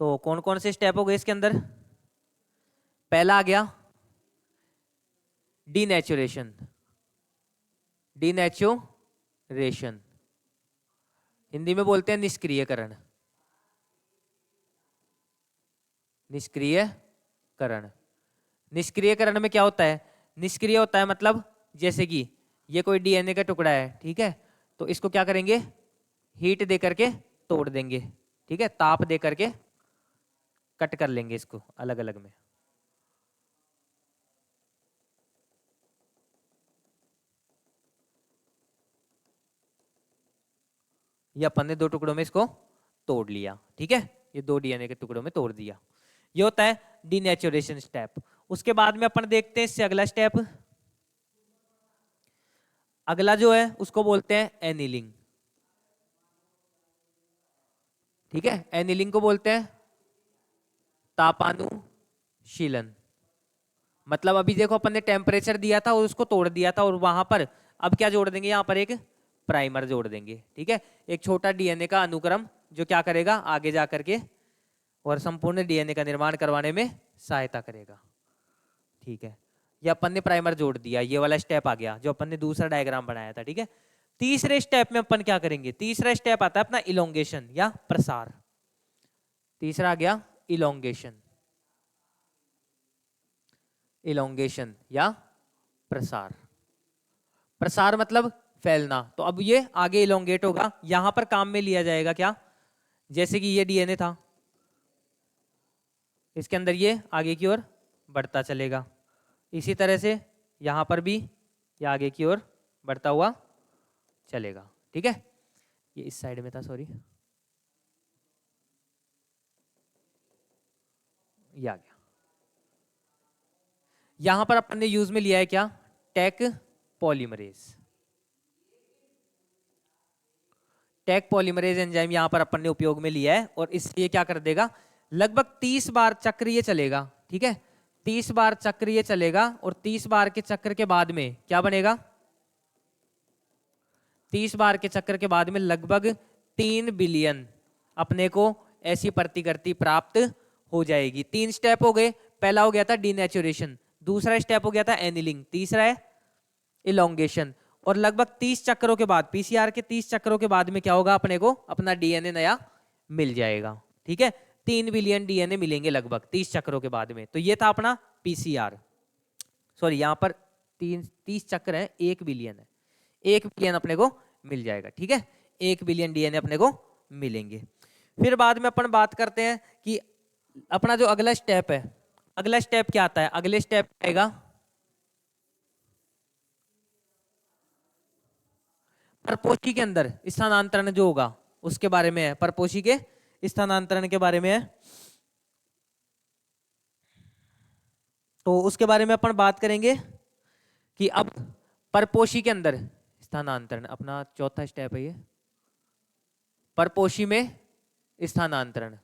तो कौन कौन से स्टेप हो गए इसके अंदर। पहला आ गया डीनेचुरेशन, डीनेचुरेशन हिंदी में बोलते हैं निष्क्रियकरण, निष्क्रियकरण। निष्क्रियकरण में क्या होता है, निष्क्रिय होता है मतलब जैसे कि ये कोई डीएनए का टुकड़ा है। ठीक है, तो इसको क्या करेंगे, हीट दे करके तोड़ देंगे। ठीक है, ताप दे करके कट कर लेंगे इसको अलग अलग में। ये अपन ने 2 टुकड़ों में इसको तोड़ लिया। ठीक है, ये 2 डीएनए के टुकड़ों में तोड़ दिया, ये होता है डीनेचुरेशन स्टेप। उसके बाद में अपन देखते हैं इससे अगला स्टेप, अगला जो है उसको बोलते हैं एनीलिंग। ठीक है, एनीलिंग को बोलते हैं तापानुशीलन। मतलब अभी देखो अपन ने टेम्परेचर दिया था और उसको तोड़ दिया था, और वहां पर अब क्या जोड़ देंगे, यहाँ पर एक प्राइमर जोड़ देंगे। ठीक है, एक छोटा डीएनए का अनुक्रम जो क्या करेगा आगे जा करके और संपूर्ण डीएनए का निर्माण करवाने में सहायता करेगा। ठीक है, ये अपन ने प्राइमर जोड़ दिया, ये वाला स्टेप आ गया जो अपन ने दूसरा डायग्राम बनाया था। ठीक है, तीसरे स्टेप में अपन क्या करेंगे, तीसरा स्टेप आता है अपना इलोंगेशन या प्रसार। तीसरा आ गया इलोंगेशन, इलोंगेशन या प्रसार। प्रसार मतलब फैलना। तो अब ये आगे इलोंगेट होगा, यहां पर काम में लिया जाएगा क्या, जैसे कि ये डीएनए था, इसके अंदर ये आगे की ओर बढ़ता चलेगा, इसी तरह से यहां पर भी ये आगे की ओर बढ़ता हुआ चलेगा। ठीक है, ये इस साइड में था, सॉरी, ये आ गया। यहां पर अपन ने यूज में लिया है क्या, Taq polymerase. Taq polymerase enzyme यहां पर अपन ने उपयोग में लिया है, और इसलिए क्या कर देगा, लगभग 30 बार चक्र ये चलेगा। ठीक है, 30 बार चक्र ये चलेगा, और 30 बार के चक्र के बाद में क्या बनेगा, 30 बार के चक्र के बाद में लगभग 3 बिलियन अपने को ऐसी प्रतिकृति प्राप्त हो जाएगी। 3 स्टेप हो गए, पहला हो गया था डीनेचुरेशन, दूसरा स्टेप हो गया था एनिलिंग, तीसरा है इलोंगेशन। और लगभग 30 चक्रों के बाद, पीसीआर के 30 चक्रों के बाद में क्या होगा, अपने को अपना डीएनए नया मिल जाएगा। ठीक है, 3 बिलियन डीएनए मिलेंगे लगभग 30 चक्रों के बाद में। तो ये था अपना पीसीआर, सॉरी यहाँ पर 30 चक्र है, 1 बिलियन है, 1 बिलियन अपने को मिल जाएगा। ठीक है, 1 बिलियन डीएनए अपने को मिलेंगे। फिर बाद में अपन बात करते हैं कि अपना जो अगला स्टेप है, अगला स्टेप क्या आता है? अगले स्टेप आएगा परपोषी के अंदर स्थानांतरण जो होगा उसके बारे में है, परपोषी के स्थानांतरण के बारे में है। तो उसके बारे में अपन बात करेंगे कि अब परपोषी के अंदर स्थानांतरण अपना चौथा स्टेप है ये, परपोषी में स्थानांतरण।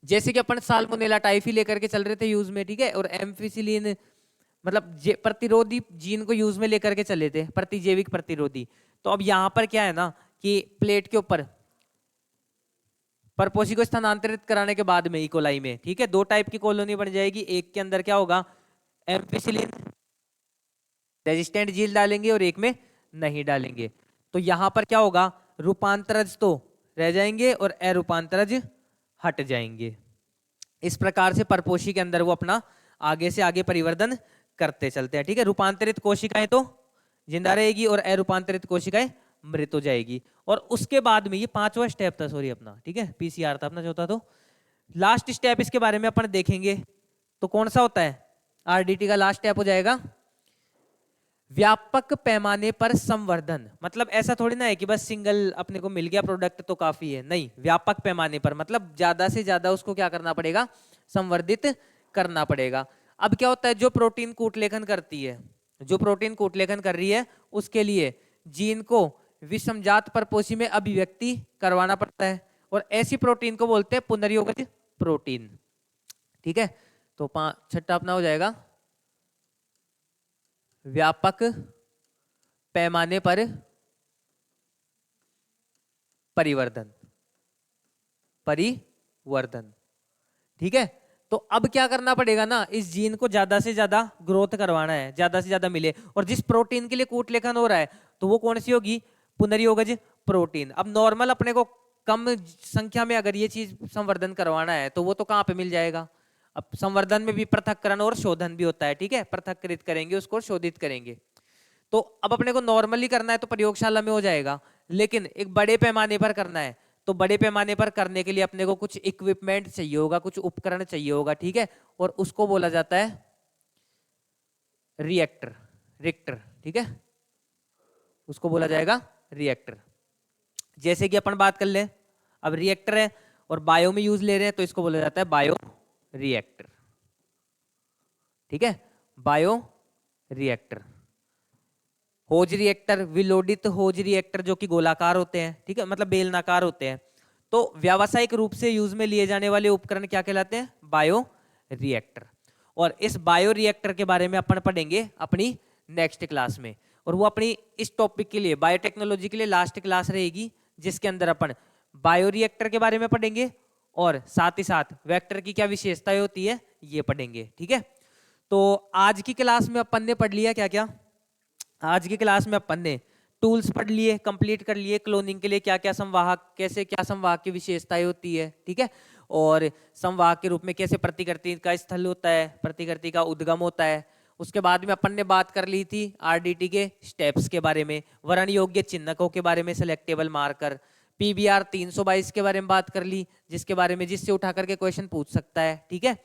जैसे कि अपन साल्मोनेला टाइफी लेकर के चल रहे थे यूज में, ठीक है, और एम्फिसिलिन मतलब प्रतिरोधी जीन को यूज में लेकर के चले थे, प्रतिजैविक प्रतिरोधी। तो अब यहां पर क्या है ना कि प्लेट के ऊपर परपोषी को स्थानांतरित कराने के बाद में इकोलाई में, ठीक है, 2 टाइप की कॉलोनी बन जाएगी। एक के अंदर क्या होगा, एम्फिसिलिन रेजिस्टेंट जीन डालेंगे और एक में नहीं डालेंगे। तो यहां पर क्या होगा, रूपांतरज तो रह जाएंगे और अरूपांतरज हट जाएंगे। इस प्रकार से परपोषी के अंदर वो अपना आगे से आगे परिवर्तन करते चलते हैं, ठीक है। रूपांतरित कोशिकाएं तो जिंदा रहेगी और अरूपांतरित कोशिकाएं मृत हो जाएगी। और उसके बाद में ये 5वां स्टेप था, सॉरी अपना, ठीक है, पीसीआर था अपना चौथा। तो लास्ट स्टेप इसके बारे में अपन देखेंगे तो कौन सा होता है, आरडीटी का लास्ट स्टेप हो जाएगा व्यापक पैमाने पर संवर्धन। मतलब ऐसा थोड़ी ना है कि बस सिंगल अपने को मिल गया प्रोडक्ट तो काफी है, नहीं, व्यापक पैमाने पर मतलब ज्यादा से ज्यादा उसको क्या करना पड़ेगा, संवर्धित करना पड़ेगा। अब क्या होता है, जो प्रोटीन कूटलेखन करती है, जो प्रोटीन कूटलेखन कर रही है, उसके लिए जीन को विषमजात परपोषी में अभिव्यक्ति करवाना पड़ता है और ऐसी प्रोटीन को बोलते हैं पुनर्योगज प्रोटीन, ठीक है। तो छठा अपना हो जाएगा व्यापक पैमाने पर परिवर्धन, ठीक है। तो अब क्या करना पड़ेगा ना, इस जीन को ज्यादा से ज्यादा ग्रोथ करवाना है, ज्यादा से ज्यादा मिले, और जिस प्रोटीन के लिए कूटलेखन हो रहा है तो वो कौन सी होगी, पुनर्योगज प्रोटीन। अब नॉर्मल अपने को कम संख्या में अगर ये चीज संवर्धन करवाना है तो वो तो कहां पे मिल जाएगा। अब संवर्धन में भी पृथक्करण और शोधन भी होता है, ठीक है, पृथक्कृत करेंगे उसको, शोधित करेंगे। तो अब अपने को नॉर्मली करना है तो प्रयोगशाला में हो जाएगा, लेकिन एक बड़े पैमाने पर करना है तो बड़े पैमाने पर करने के लिए अपने को कुछ इक्विपमेंट चाहिए होगा, कुछ उपकरण चाहिए होगा, ठीक है, और उसको बोला जाता है रिएक्टर, ठीक है, उसको बोला जाएगा रिएक्टर। जैसे कि अपन बात कर ले, अब रिएक्टर है और बायो में यूज ले रहे हैं तो इसको बोला जाता है बायो रिएक्टर, ठीक है, बायो रिएक्टर। होज रिएक्टर, विलोडित होज रिएक्टर जो कि गोलाकार होते हैं, ठीक है, मतलब बेलनाकार होते हैं। तो व्यावसायिक रूप से यूज में लिए जाने वाले उपकरण क्या कहलाते हैं, बायो रिएक्टर। और इस बायो रिएक्टर के बारे में अपन पढ़ेंगे अपनी नेक्स्ट क्लास में, और वो अपनी इस टॉपिक के लिए, बायोटेक्नोलॉजी के लिए लास्ट क्लास रहेगी, जिसके अंदर अपन बायो रिएक्टर के बारे में पढ़ेंगे और साथ ही साथ वेक्टर की क्या विशेषताएं होती है ये पढ़ेंगे, ठीक है। तो आज की क्लास में अपन ने पढ़ लिया क्या क्या, आज की क्लास में अपन ने टूल्स पढ़ लिए, कंप्लीट कर लिए, क्लोनिंग के लिए क्या क्या संवाहक, कैसे क्या संवाहक की विशेषताएं होती है, ठीक है, और संवाहक के रूप में कैसे प्रतिकृति का स्थल होता है, प्रतिकृति का उद्गम होता है। उसके बाद में अपन ने बात कर ली थी आरडीटी के स्टेप्स के बारे में, वर्ण योग्य चिन्हकों के बारे में, सिलेक्टेबल मार्कर, पीबीआर 322 के बारे में बात कर ली, जिसके बारे में जिससे उठा करके क्वेश्चन पूछ सकता है, ठीक है।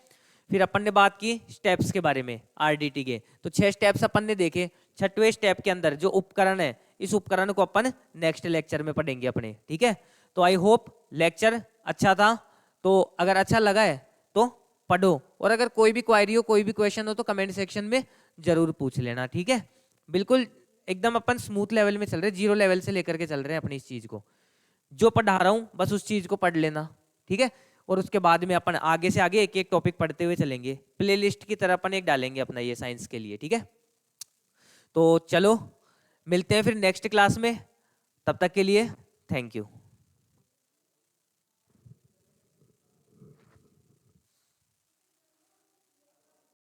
फिर अपन ने बात की स्टेप्स के बारे में आरडीटी के, तो 6 स्टेप्स अपन ने देखे। 6वें स्टेप के अंदर जो उपकरण है, इस उपकरण को अपन नेक्स्ट लेक्चर में पढ़ेंगे अपने, ठीक है। तो आई होप लेक्चर अच्छा था, तो अगर अच्छा लगा है तो पढ़ो, और अगर कोई भी क्वेरी हो, कोई भी क्वेश्चन हो तो कमेंट सेक्शन में जरूर पूछ लेना, ठीक है। बिल्कुल एकदम अपन स्मूथ लेवल में चल रहे, 0 लेवल से लेकर के चल रहे हैं अपनी इस चीज को, जो पढ़ा रहा हूं बस उस चीज को पढ़ लेना, ठीक है। और उसके बाद में अपन आगे से आगे एक एक टॉपिक पढ़ते हुए चलेंगे, प्लेलिस्ट की तरह अपन एक डालेंगे अपना ये साइंस के लिए, ठीक है। तो चलो मिलते हैं फिर नेक्स्ट क्लास में, तब तक के लिए थैंक यू।